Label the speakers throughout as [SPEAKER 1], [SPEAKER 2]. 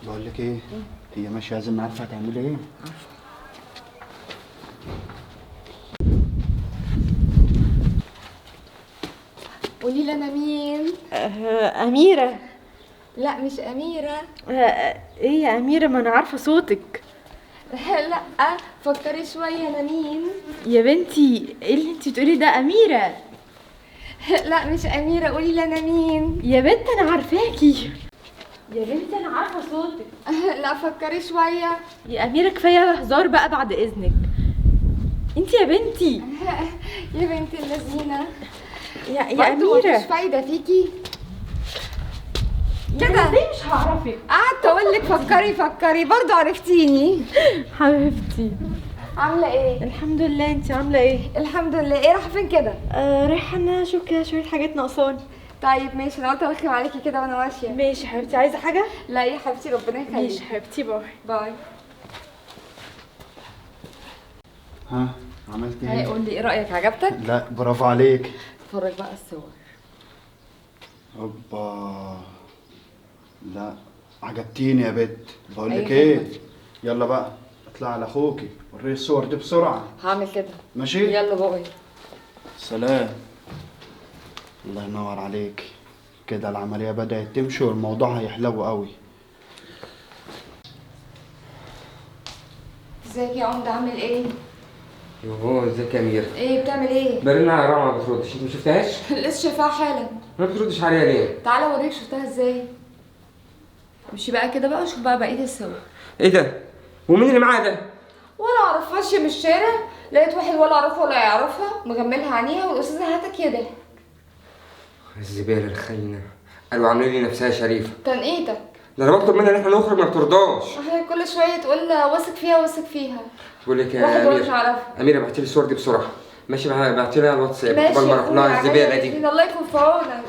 [SPEAKER 1] بقول لك ايه، هي ماشيه لازم عارفه هتعملي ايه.
[SPEAKER 2] قولي لي انا مين؟
[SPEAKER 3] أميرة.
[SPEAKER 2] لا مش اميره.
[SPEAKER 3] ايه يا أميرة، ما أنا عارفة صوتك.
[SPEAKER 2] لا فكري شويه، انا مين؟
[SPEAKER 3] يا بنتي ايه اللي انتي بتقولي ده؟ أميرة.
[SPEAKER 2] لا مش اميره، قولي لي انا مين؟
[SPEAKER 3] يا بنت أنا عارفاكي، يا بنتي أنا عارفة صوتك.
[SPEAKER 2] لا فكري شويه.
[SPEAKER 3] يا أميرة كفاية هزار بقى بعد إذنك. انتي يا بنتي.
[SPEAKER 2] يا بنت اللذينه.
[SPEAKER 3] يا
[SPEAKER 2] برضه مفيش
[SPEAKER 3] أميرة
[SPEAKER 2] فايده فيكي
[SPEAKER 3] كده
[SPEAKER 2] كده.
[SPEAKER 3] ازاي مش هعرفك؟
[SPEAKER 2] قعدت اقول لك فكري برضه عرفتيني.
[SPEAKER 3] حبيبتي
[SPEAKER 2] عامله ايه؟
[SPEAKER 3] الحمد لله، انتي عاملة ايه؟
[SPEAKER 2] الحمد لله. ايه رايحه فين كده؟
[SPEAKER 3] رايحة انا اشوف كده شوية حاجات ناقصاني.
[SPEAKER 2] طيب ماشي، انا قلت ارخم عليكي كده وانا ماشيه.
[SPEAKER 3] ماشي حبيبتي، عايزة حاجة؟
[SPEAKER 2] لا يا حبيبتي ربنا يخليكي.
[SPEAKER 3] ماشي حبيبتي، باي.
[SPEAKER 2] باي.
[SPEAKER 1] ها عملت ايه؟
[SPEAKER 2] هيقول لي ايه رايك، عجبتك؟
[SPEAKER 1] لا برافو عليك.
[SPEAKER 2] اتفرج بقى الصور.
[SPEAKER 1] اوبا، لا عجبتيني يا بت. بقول لك
[SPEAKER 2] أي
[SPEAKER 1] ايه،
[SPEAKER 2] خدمة.
[SPEAKER 1] يلا بقى اطلع على اخوكي وريه الصور دي بسرعه.
[SPEAKER 2] هعمل كده.
[SPEAKER 1] ماشي
[SPEAKER 2] يلا باي.
[SPEAKER 1] سلام. الله ينور عليك، كده العمليه بدات تمشي والموضوع هيحلو قوي.
[SPEAKER 2] ازيك يا عمده، عامل ايه؟
[SPEAKER 4] يوه ازيك يا امير؟
[SPEAKER 2] ايه بتعمل ايه؟
[SPEAKER 4] برن على رامي ما بتردش، انت ما شفتهاش؟
[SPEAKER 2] لسه شايفاها حالا.
[SPEAKER 4] ما بتردش عليها ليه؟
[SPEAKER 2] تعالى اوريك شفتها ازاي. امشي بقى كده بقى، شوف بقى بقيه الصور.
[SPEAKER 4] ايه ده؟ ومين اللي معاه ده؟
[SPEAKER 2] ولا اعرف، ماشيه من الشارع لقيت واحد ولا اعرفه ولا يعرفها مغملها عينيها، والاستاذه هاتك يده.
[SPEAKER 4] الزباله الخاينه، قالوا عاملين لي نفسها شريفه.
[SPEAKER 2] تنقيتك.
[SPEAKER 4] ده انا بطلب منها ان احنا نخرج ما بترضاش.
[SPEAKER 2] هي كل شويه تقول واثق فيها واثق فيها.
[SPEAKER 4] بقول لك
[SPEAKER 2] واحد
[SPEAKER 4] يا
[SPEAKER 2] ولا مش
[SPEAKER 4] امير،
[SPEAKER 2] عارفها.
[SPEAKER 4] اميره بعتي لي الصور دي بسرعه. ماشي، بعتي لي على الواتساب
[SPEAKER 2] ماشي
[SPEAKER 4] قبل ما
[SPEAKER 2] يا
[SPEAKER 4] اروح لها
[SPEAKER 2] اخويا،
[SPEAKER 4] الزباله
[SPEAKER 2] عينيا
[SPEAKER 4] دي.
[SPEAKER 2] الاتنين، الله يكون في عونك.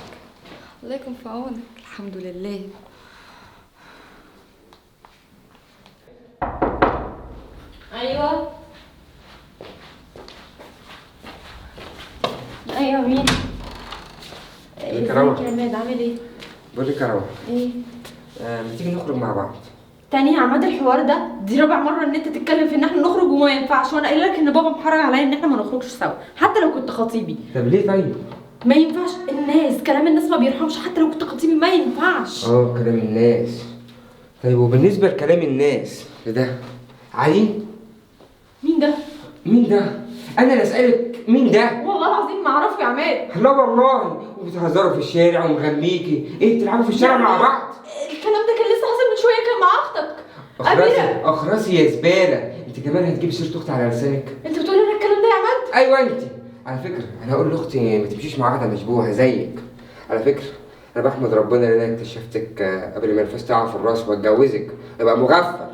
[SPEAKER 2] الله يكون في عونك. الحمد لله.
[SPEAKER 3] ايوه ايوه مين؟
[SPEAKER 4] ازيك يا روعة؟
[SPEAKER 3] ازيك يا عماد، عامل ايه؟
[SPEAKER 4] بقول لك يا روعة،
[SPEAKER 3] ايه؟
[SPEAKER 4] ما تيجي نخرج مع بعض؟
[SPEAKER 3] تاني يا عماد الحوار ده؟ دي رابع مرة ان انت تتكلم في ان احنا نخرج وما ينفعش، وانا قايله لك ان بابا محرج عليا ان احنا ما نخرجش سوا حتى لو كنت خطيبي.
[SPEAKER 4] طب ليه طيب؟
[SPEAKER 3] ما ينفعش، الناس كلام الناس ما بيرحمش، حتى لو كنت خطيبي ما ينفعش.
[SPEAKER 4] كلام الناس. طيب وبالنسبه لكلام الناس ده علي؟
[SPEAKER 3] مين ده؟
[SPEAKER 4] مين ده؟ انا اللي اسالك مين ده؟
[SPEAKER 3] والله العظيم ما اعرفه يا عماد.
[SPEAKER 4] لا والله، وبتهزروا في الشارع ومغميكي، ايه بتلعبوا في الشارع مع بعض؟
[SPEAKER 3] الكلام ده كان لسه حاصل من شويه، كان مع اختك أميرة.
[SPEAKER 4] اخرسي يا زباله، انت كمان هتجيبي سيره اختي على لسانك؟
[SPEAKER 3] انت بتقولي انا الكلام ده يا عماد؟
[SPEAKER 4] ايوه انت. على فكره انا هقول لاختي ما تمشيش مع واحده مشبوهه زيك. على فكره انا بحمد ربنا ان انا اكتشفتك قبل ما الفاس تقع في الراس واتجوزك ابقى مغفل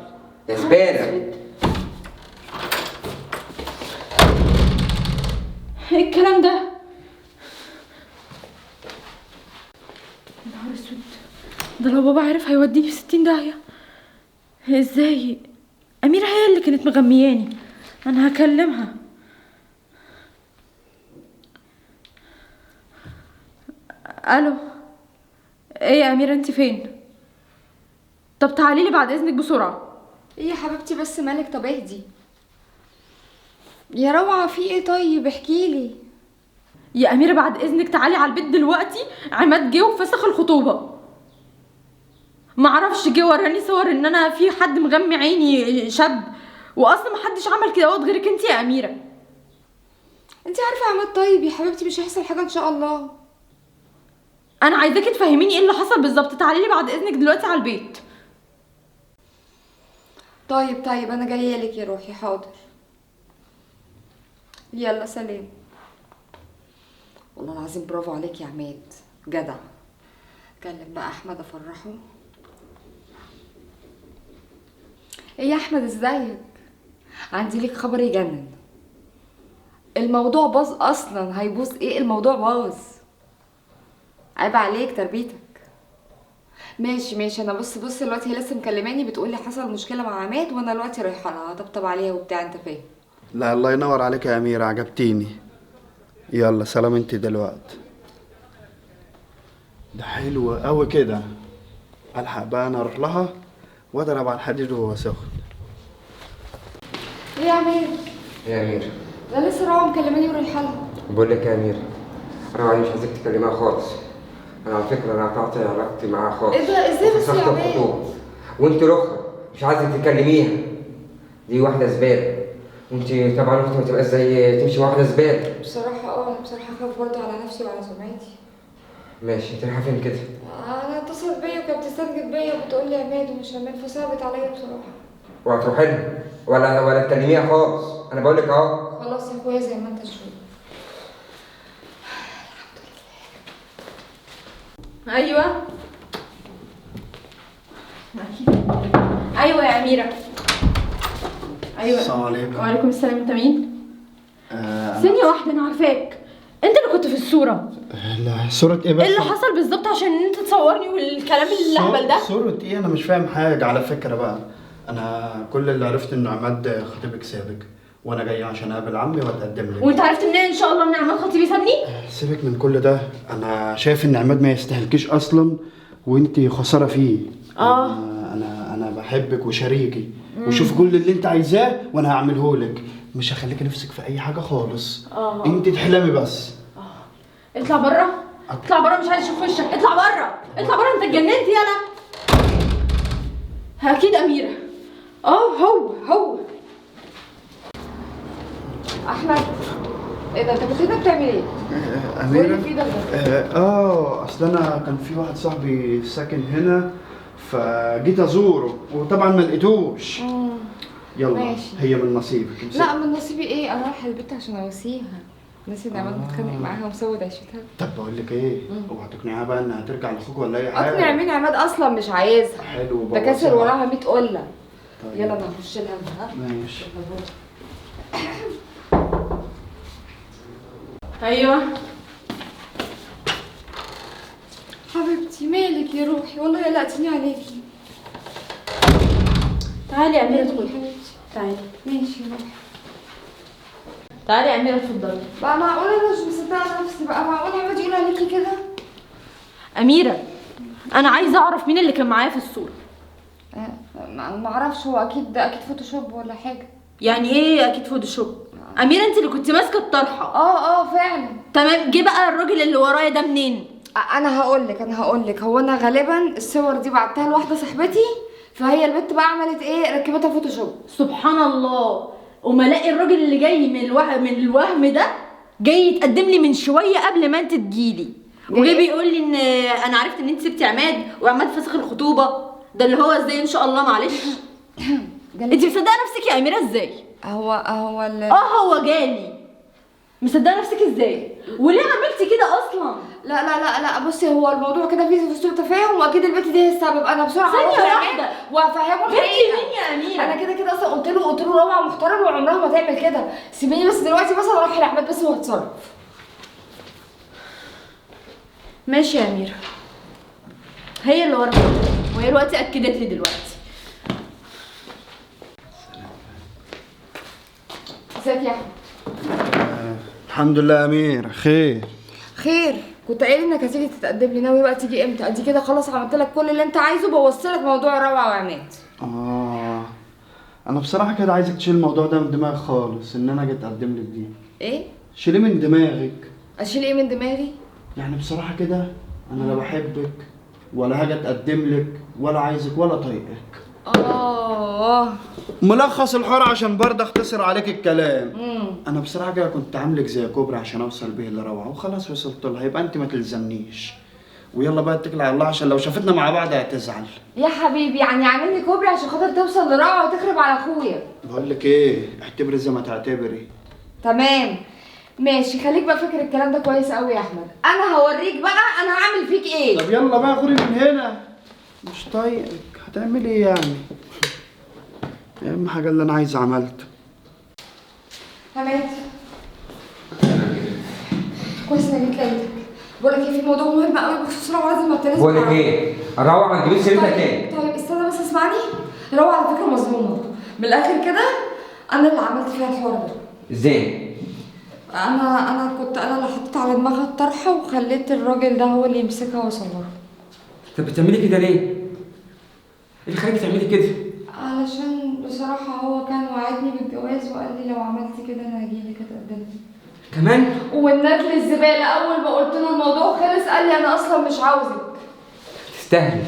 [SPEAKER 4] يا زباله.
[SPEAKER 3] ايه الكلام ده؟ يا نهار اسود، ده لو بابا عرف هيوديني في 60 داهية. ازاي؟ أميرة هي اللي كانت مغمياني، أنا هكلمها. ألو، ايه يا أميرة انت فين؟ طب تعالي لي بعد إذنك بسرعة.
[SPEAKER 2] ايه يا حبيبتي بس مالك؟ طب اهدي يا روعه، في ايه؟ طيب احكيلي.
[SPEAKER 3] يا أميرة بعد إذنك تعالي على البيت دلوقتي، عماد جه وفسخ الخطوبة. معرفش، جه وراني صور ان انا في حد مغمي عيني شاب، واصلا محدش عمل كده غيرك انت يا أميرة.
[SPEAKER 2] انت عارفه عماد طيب يا حبيبتي، مش هيحصل حاجه ان شاء الله.
[SPEAKER 3] انا عايزاكي تفهميني ايه اللي حصل بالظبط، تعالي لي بعد إذنك دلوقتي على البيت.
[SPEAKER 2] طيب انا جايه لك يا روحي، حاضر. يلا سلام. والله العظيم برافو عليك يا عماد، جدع. كلم بقى احمد افرحه. ايه يا احمد ازيك؟ عندي ليك خبر يجنن. الموضوع باظ اصلا. هيبوظ ايه؟ الموضوع باظ. عيب عليك تربيتك. ماشي انا بص دلوقتي هي لسه مكلماني بتقولي حصل مشكله مع عماد، وانا دلوقتي رايحه لها اطبطب عليها وبتاع، انت فاهم.
[SPEAKER 1] لا الله ينور عليك يا أميرة، عجبتيني. يلا سلام انت دلوقتي. ده حلو قوي كده. الحق بقى انا اروح لها واضرب على الحديد وهو سخن.
[SPEAKER 2] ايه يا امير؟
[SPEAKER 4] يا امير،
[SPEAKER 2] ده لسه روعه مكلماني ورايحه لها.
[SPEAKER 4] بقول لك يا امير، انا مش عايزك تكلمها خالص. انا على فكره انا قطعت علاقتي معاها خالص.
[SPEAKER 2] ايه ده؟ ازاي بس يا
[SPEAKER 4] وفسخت
[SPEAKER 2] امير؟
[SPEAKER 4] الخطوبة. وانت الاخرى مش عايزه تكلميها، دي واحده زباله. وانت طبعا اختي ما تبقاش زي تمشي مع واحده زباله.
[SPEAKER 2] بصراحه خايف برضه على نفسي وعلى سمعتي.
[SPEAKER 4] ماشي، انت رايحه فين كده؟
[SPEAKER 2] انا اتصلت بيا وكانت بتستنجد بيا وبتقول لي عماد ومش عماد، فصعبت عليا بصراحه.
[SPEAKER 4] وهتروحي لها ولا تكلميها خالص؟ انا بقول لك اهو.
[SPEAKER 2] خلاص يا اخويا زي ما انت تشوف.
[SPEAKER 3] ايوه ايوه يا اميره. ايوه.
[SPEAKER 1] السلام عليكم.
[SPEAKER 3] وعليكم السلام. انت مين؟
[SPEAKER 1] أنا...
[SPEAKER 3] ثانيه واحده، انا عارفاك. انت اللي كنت في الصوره.
[SPEAKER 1] لا، صورة ايه بس؟
[SPEAKER 3] ايه اللي حصل بالظبط عشان انت تصورني والكلام اللهبل ده؟
[SPEAKER 1] صورة ايه؟ انا مش فاهم حاجة على فكرة بقى. انا كل اللي عرفت ان عماد خطيبك سابك، وانا جاي عشان اقابل عمي واتقدم لك.
[SPEAKER 3] وانت عرفت منين ان شاء الله ان عماد خطيبي سابني؟
[SPEAKER 1] سيبك من كل ده، انا شايف ان عماد ما يستاهلكيش اصلا، وانتي خسارة فيه. انا بحبك وشريكي، وشوف كل اللي انت عايزاه وانا هعمله لك. مش هخليك نفسك في اي حاجة خالص. انت تحلمي بس.
[SPEAKER 3] اطلع بره، اطلع بره، مش عايز اشوف وشك. اطلع بره، اطلع بره، انت اتجننت يالا. اكيد اميره. هو
[SPEAKER 2] احمد، ايه ده؟ انت كنت هنا بتعمل ايه؟
[SPEAKER 1] أميرة؟
[SPEAKER 2] قولي في ده.
[SPEAKER 1] اصل انا كان في واحد صاحبي ساكن هنا، فجيت ازوره وطبعا ما لقيتوش. يلا
[SPEAKER 2] ماشي.
[SPEAKER 1] هي من نصيبك.
[SPEAKER 2] لا من نصيبي ايه؟ انا رايحه البيت عشان اواسيها. ناسي ان عماد متخانق معاها ومسود عيشتها.
[SPEAKER 1] طب بقول لك ايه، اوعى تقنعيها بقى انها ترجع لاخوك ولا اي حاجه.
[SPEAKER 2] اقنع مين؟ عماد اصلا مش عايزها.
[SPEAKER 1] حلو
[SPEAKER 2] ده كسر وراها 100 قله.
[SPEAKER 1] طيب.
[SPEAKER 2] يلا انا هخش لها. ها
[SPEAKER 1] ماشي.
[SPEAKER 3] ايوه.
[SPEAKER 2] حبيبتي مالك يا روحي؟ والله قلقتيني عليكي.
[SPEAKER 3] تعالي يا اميره ادخلي.
[SPEAKER 2] حبيبتي
[SPEAKER 3] تعالي.
[SPEAKER 2] ماشي يا روحي.
[SPEAKER 3] تعالي يا اميره اتفضلي.
[SPEAKER 2] بقى معقوله انا مش مصدقه نفسي؟ بقى معقوله عماد يقول عليكي كده؟
[SPEAKER 3] اميره، انا عايزه اعرف مين اللي كان معايا في الصوره.
[SPEAKER 2] ما اعرفش، هو اكيد فوتوشوب ولا حاجه.
[SPEAKER 3] يعني ايه اكيد فوتوشوب؟ اميره انت اللي كنت ماسكه الطرحه.
[SPEAKER 2] فعلا.
[SPEAKER 3] تمام. جه بقى الراجل اللي ورايا ده منين؟
[SPEAKER 2] انا هقول لك هو انا غالبا الصور دي بعتها لواحده صاحبتي، فهي البنت بقى عملت ايه؟ ركبتها فوتوشوب.
[SPEAKER 3] سبحان الله. وما الاقي الراجل اللي جاي من الوهم ده جاي يتقدم لي من شويه قبل ما انت تجيلي، وجاي بيقول لي ان انا عرفت ان انت سبتي عماد وعماد فسخ الخطوبه. ده اللي هو ازاي ان شاء الله؟ معلش. انت مصدقه نفسك يا اميره ازاي؟
[SPEAKER 2] هو
[SPEAKER 3] هو جالي. مصدقه نفسك ازاي؟ وليه عملتي كده اصلا؟
[SPEAKER 2] لا بصي، هو الموضوع كده فيه سوء تفاهم، واكيد البنت دي هي السبب. انا بسرعه
[SPEAKER 3] ثانيه واحده
[SPEAKER 2] وافهمه
[SPEAKER 3] بنتي مين يا اميره؟
[SPEAKER 2] انا كده اصلا قلت له روعه محترم وعمرها ما تعمل كده. سيبيني بس دلوقتي بس اروح لاحمد بس وهتصرف.
[SPEAKER 3] ماشي يا اميره، هي اللي ورا وهي دلوقتي اكدت لي دلوقتي.
[SPEAKER 2] ازيك يا احمد؟
[SPEAKER 1] الحمد لله يا امير. خير.
[SPEAKER 2] كنت قايل انك هتيجي تتقدم لي، ناوي بقى تيجي امتى؟ ادي كده خلاص عملت لك كل اللي انت عايزه، بوصلك موضوع روعه وعماد.
[SPEAKER 1] انا بصراحه كده عايزك تشيل الموضوع ده من دماغك خالص، ان انا جيت اقدم لك دي.
[SPEAKER 2] ايه؟
[SPEAKER 1] شيليه من دماغك.
[SPEAKER 2] اشيل ايه من دماغي؟
[SPEAKER 1] يعني بصراحه كده انا لا بحبك ولا هاجي اتقدم لك ولا عايزك ولا طايقك. ملخص الحوار عشان برضه اختصر عليك الكلام. انا بصراحه كده كنت عاملك زي كوبري عشان اوصل بيه لروعه، وخلاص وصلت لها، يبقى انت ما تلزمنيش. ويلا بقى اتكل على الله عشان لو شافتنا مع بعض هتزعل.
[SPEAKER 2] يا حبيبي يعني عامل لي كوبري عشان خاطر توصل لروعه وتخرب على اخويا.
[SPEAKER 1] بقول لك ايه، اعتبري زي ما تعتبري.
[SPEAKER 2] تمام ماشي، خليك بقى فاكر الكلام ده كويس قوي يا احمد. انا هوريك بقى انا هعمل فيك ايه.
[SPEAKER 1] طب يلا بقى خدي من هنا. مش طايقك، هتعملي ايه يعني؟ اهم حاجه اللي انا عايز عملته.
[SPEAKER 2] حماد كويس انك جيت لقيتك. بقول لك ايه، في موضوع مهم قوي بخصوص روعه لازم ابتدي.
[SPEAKER 4] بقول لك ايه، روعه ما تجيبش سيرتها تاني.
[SPEAKER 2] طيب استنى بس اسمعني. روعه على فكره مظلومه من الاخر كده، انا اللي عملت فيها الحوار ده.
[SPEAKER 4] ازاي؟
[SPEAKER 2] انا اللي حطيت على دماغها الطرحه وخليت الراجل ده هو اللي يمسكها ويصورها.
[SPEAKER 4] طب بتعملي كده ليه؟ اللي خليك تعملي كده؟
[SPEAKER 2] علشان بصراحة هو كان وعدني بالجواز وقال لي لو عملت كده انا هجيلك اتقدم.
[SPEAKER 4] كمان؟
[SPEAKER 2] والنجل الزبالة اول ما قلت له الموضوع خلص قال لي انا اصلا مش عاوزك.
[SPEAKER 4] تستاهلي.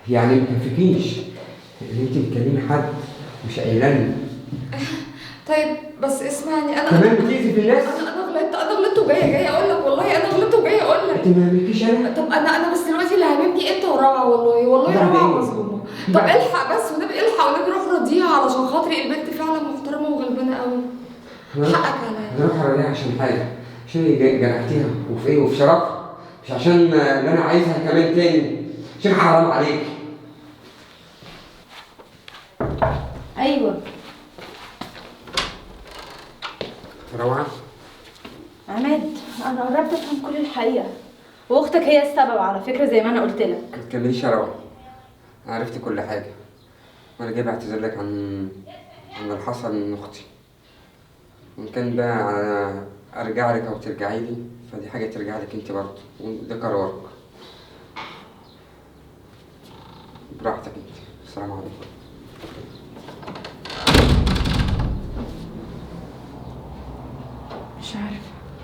[SPEAKER 4] يعني ما كفكيش ان انت بتكلمي حد مش قايله لي.
[SPEAKER 2] طيب بس اسمعني انا
[SPEAKER 4] كمان بتأذي في الناس؟
[SPEAKER 2] انا غلطت وجايه اقول لك والله انا غلطت وجايه اقول لك.
[SPEAKER 4] انت ما همكيش انا؟
[SPEAKER 2] طب انا بس دلوقتي اللي هاممني انت وروعه والله روعه مظلومه. طب الحق بس ونبقى الحق ونبقى روح رضيها علشان خاطري البنت فعلا محترمه وغلبانه قوي. حقك عليا.
[SPEAKER 4] انا رايح اراضيها عشان حاجه، عشان جرحتيها وفي ايه وفي شرفها، مش عشان اللي انا عايزها كمان تاني، عشان حرام عليك.
[SPEAKER 3] ايوه
[SPEAKER 4] روعه.
[SPEAKER 3] عماد، انا قربت افهم كل الحقيقه، واختك هي السبب على فكره زي ما انا قلت لك.
[SPEAKER 4] ما تكمليش يا روعه، انا عرفت كل حاجه، وانا جاي بعتذر لك عن اللي حصل من اختي. وان كان بقى على ارجع لك او ترجعي لي فدي حاجه ترجع لك انت برضه، وده قرارك. براحتك انت. السلام عليكم.